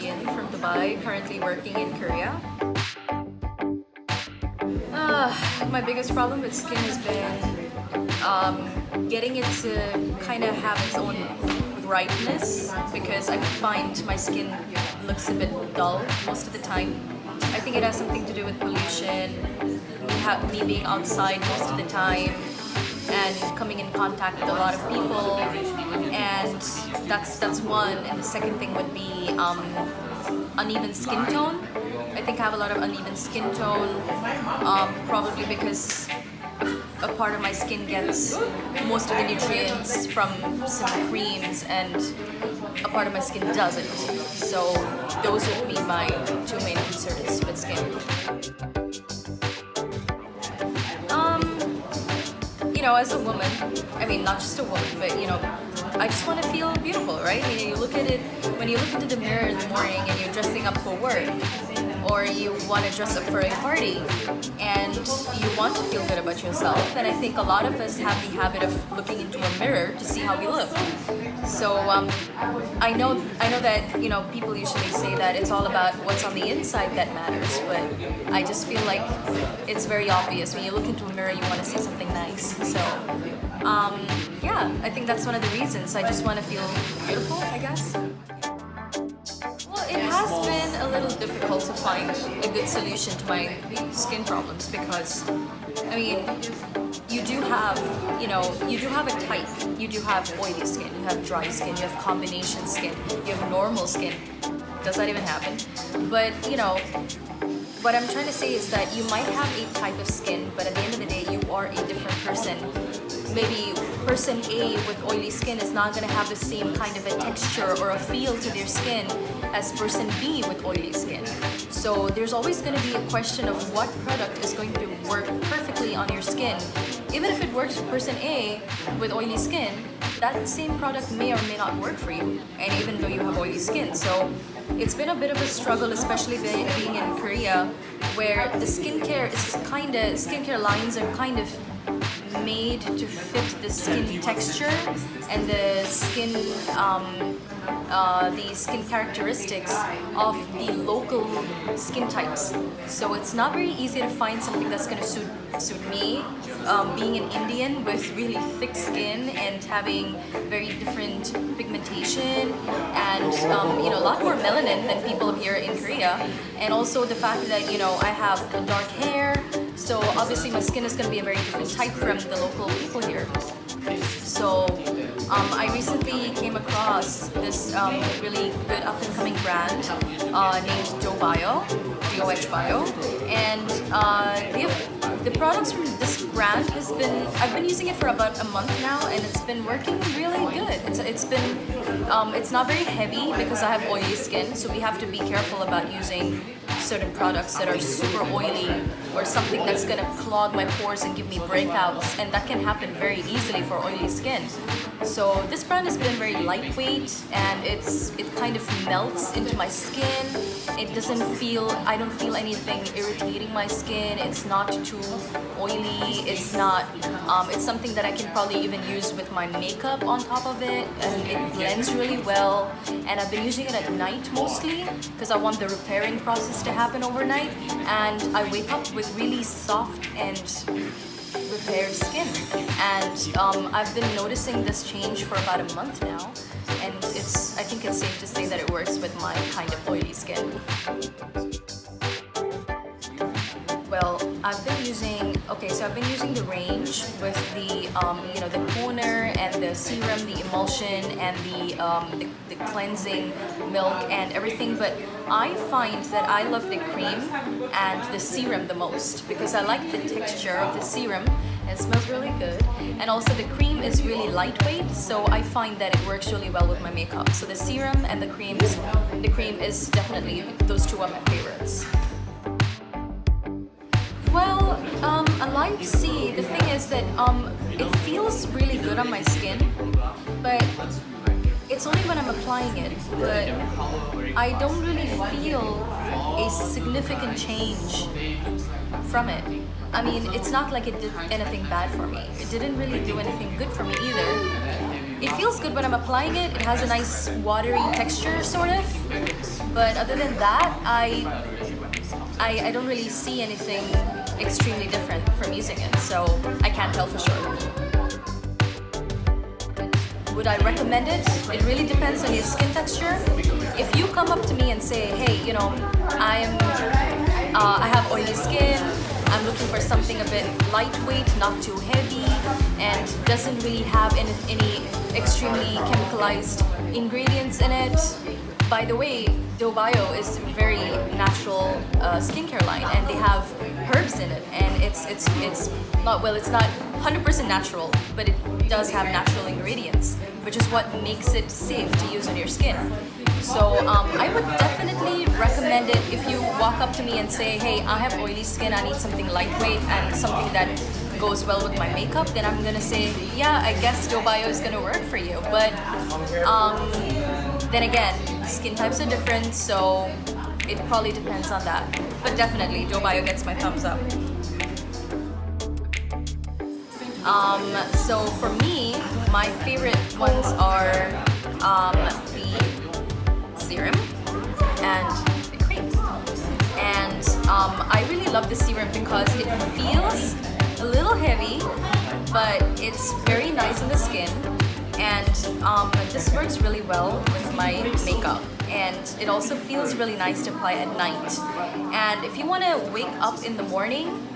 European from Dubai, currently working in Korea. My biggest problem with skin has been getting it to kind of have its own brightness, because I find my skin looks a bit dull most of the time. I think it has something to do with pollution, me being outside most of the time, and coming in contact with a lot of people, and that's one. And the second thing would be uneven skin tone. I think I have a lot of uneven skin tone, probably because a part of my skin gets most of the nutrients from some creams and a part of my skin doesn't. So those would be my two main concerns with skin. As a woman, I mean, not just a woman, but I just want to feel beautiful, right? You look at it, when you look into the mirror in the morning and you're dressing up for work, or you want to dress up for a party, and you want to feel good about yourself. And I think a lot of us have the habit of looking into a mirror to see how we look. So I know that people usually say that it's all about what's on the inside that matters, but I just feel like it's very obvious when you look into a mirror, you want to see something nice. So yeah, I think that's one of the reasons. I just want to feel beautiful, I guess. Well, it has been a little difficult to find a good solution to my skin problems, because I mean, you do have a type. You do have oily skin, you have dry skin, you have combination skin, you have normal skin. Does that even happen? But what I'm trying to say is that you might have a type of skin, but at the end of the day, you are a different person. Maybe person A with oily skin is not going to have the same kind of a texture or a feel to their skin as person B with oily skin. So there's always going to be a question of what product is going to work perfectly on your skin. Even if it works for person A with oily skin, that same product may or may not work for you, and even though you have oily skin. So it's been a bit of a struggle, especially being in Korea, where the skincare lines are kind of made to fit the skin texture and the skin characteristics of the local skin types. So it's not very easy to find something that's going to suit me. Being an Indian with really thick skin and having very different pigmentation and a lot more melanin than people here in Korea, and also the fact that I have dark hair, so obviously my skin is going to be a very different type from the local people here. So I recently came across this really good up-and-coming brand named DOHBIO, and the products from this brand I've been using it for about a month now, and it's been working really good. It's not very heavy because I have oily skin, so we have to be careful about using certain products that are super oily or something that's gonna clog my pores and give me breakouts, and that can happen very easily for oily skin. So this brand has been very lightweight, and it kind of melts into my skin. I don't feel anything irritating my skin. It's not too oily. It's something that I can probably even use with my makeup on top of it, and it blends really well. And I've been using it at night mostly because I want the repairing process to happen overnight, and I wake up with really soft and repaired skin. And I've been noticing this change for about a month now, and I think it's safe to say that it works with my kind of oily skin. Well, I've been using the range with the the toner and the serum, the emulsion, and the cleansing milk and everything. But I find that I love the cream and the serum the most, because I like the texture of the serum. It smells really good, and also the cream is really lightweight, so I find that it works really well with my makeup. So the serum and the cream is definitely, those two are my favorites. Well, Alive C, the thing is that it feels really good on my skin, but it's only when I'm applying it. But I don't really feel a significant change from it. I mean, it's not like it did anything bad for me. It didn't really do anything good for me either. it feels good when I'm applying it. It has a nice watery texture, sort of. But other than that, I don't really see anything extremely different from using it, so I can't tell for sure. Would I recommend it? It really depends on your skin texture. If you come up to me and say, hey, you know, I have oily skin, I'm looking for something a bit lightweight, not too heavy, and doesn't really have any extremely chemicalized ingredients in it. By the way, DOHBIO is a very natural skincare line, and they have herbs in it, and it's not 100% natural, but it does have natural ingredients, which is what makes it safe to use on your skin. So I would definitely recommend it if you walk up to me and say, hey, I have oily skin, I need something lightweight and something that goes well with my makeup, then I'm gonna say, yeah, I guess DOHBIO is gonna work for you. But then again, skin types are different, so it probably depends on that. But definitely, DOHBIO gets my thumbs up. So for me, my favorite ones are the serum and the cream. And I really love the serum because it feels a little heavy, but it's very nice on the skin. And this works really well with my makeup, and it also feels really nice to apply at night. And if you want to wake up in the morning,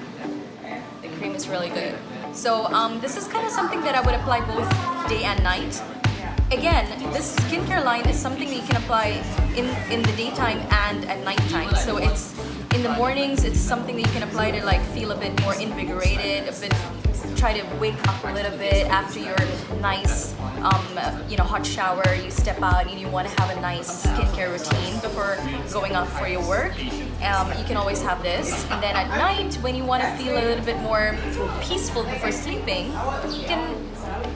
the cream is really good. So this is kind of something that I would apply both day and night. Again, this skincare line is something that you can apply in the daytime and at nighttime. So it's in the mornings, it's something that you can apply to like feel a bit more invigorated, try to wake up a little bit after your nice hot shower. You step out and you want to have a nice skincare routine before going out for your work. You can always have this. And then at night, when you want to feel a little bit more peaceful before sleeping, you can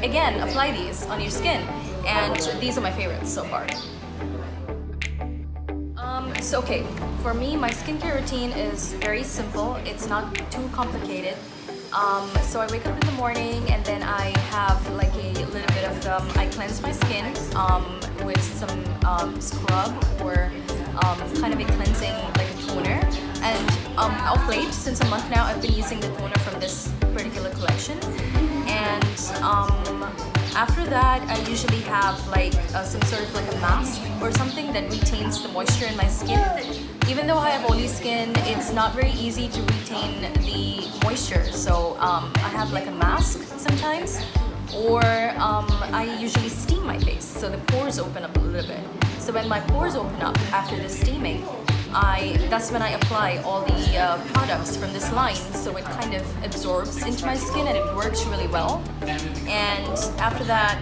again apply these on your skin. And these are my favorites so far. So okay, for me, my skincare routine is very simple. It's not too complicated. So I wake up in the morning and then I have like a little bit of, I cleanse my skin with some scrub or kind of a cleansing like a toner. And of late, since a month now, I've been using the toner from this particular collection. And after that, I usually have like some sort of like a mask or something that retains the moisture in my skin. Even though I have oily skin, it's not very easy to retain the moisture. So I have like a mask sometimes, or I usually steam my face so the pores open up a little bit. So when my pores open up after the steaming, that's when I apply all the products from this line, so it kind of absorbs into my skin and it works really well. And after that,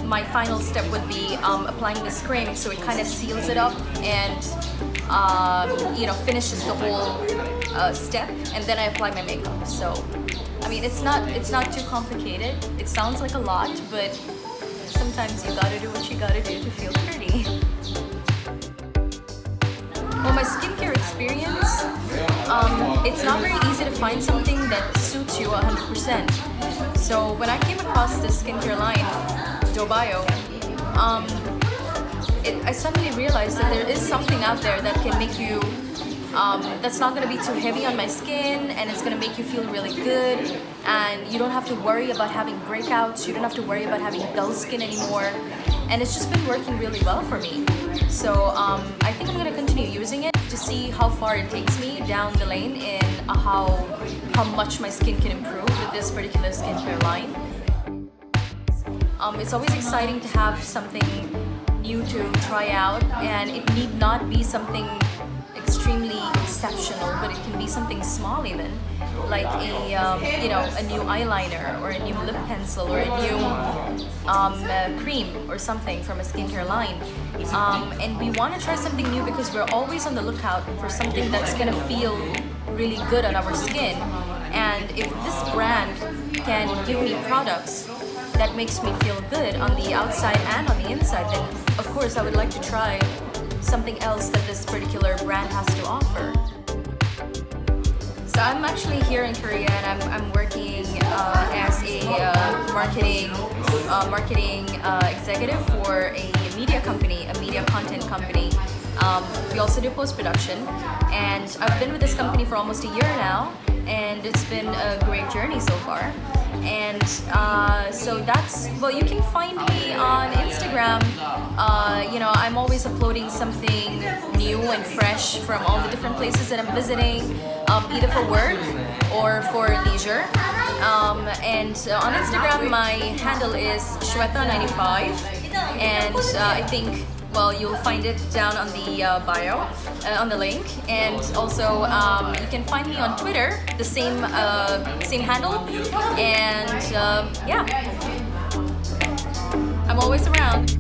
my final step would be applying this cream, so it kind of seals it up and finishes the whole step, and then I apply my makeup. So I mean, it's not too complicated. It sounds like a lot, but sometimes you gotta do what you gotta do to feel pretty. Well, my skincare experience, it's not very easy to find something that suits you 100%. So when I came across this skincare line, DOHBIO, I suddenly realized that there is something out there that can make you, that's not going to be too heavy on my skin, and it's going to make you feel really good, and you don't have to worry about having breakouts, you don't have to worry about having dull skin anymore, and it's just been working really well for me. So I think I'm going to continue using it to see how far it takes me down the lane in how much my skin can improve with this particular skincare line. It's always exciting to have something new to try out, and it need not be something extremely exceptional, but it can be something small even, like a new eyeliner or a new lip pencil or a new cream or something from a skincare line. And we want to try something new because we're always on the lookout for something that's going to feel really good on our skin. And if this brand can give me products that makes me feel good on the outside and on the inside, then of course I would like to try something else that this particular brand has to offer. So I'm actually here in Korea, and I'm working as a marketing marketing executive for a media company, a media content company. We also do post-production, and I've been with this company for almost a year now, and it's been a great journey so far. And so that's, well, you can find me on Instagram. You know, I'm always uploading something new and fresh from all the different places that I'm visiting, either for work or for leisure. And on Instagram, my handle is Shweta95, and I think, well, you'll find it down on the bio, on the link. And also, you can find me on Twitter, the same handle. And yeah, I'm always around.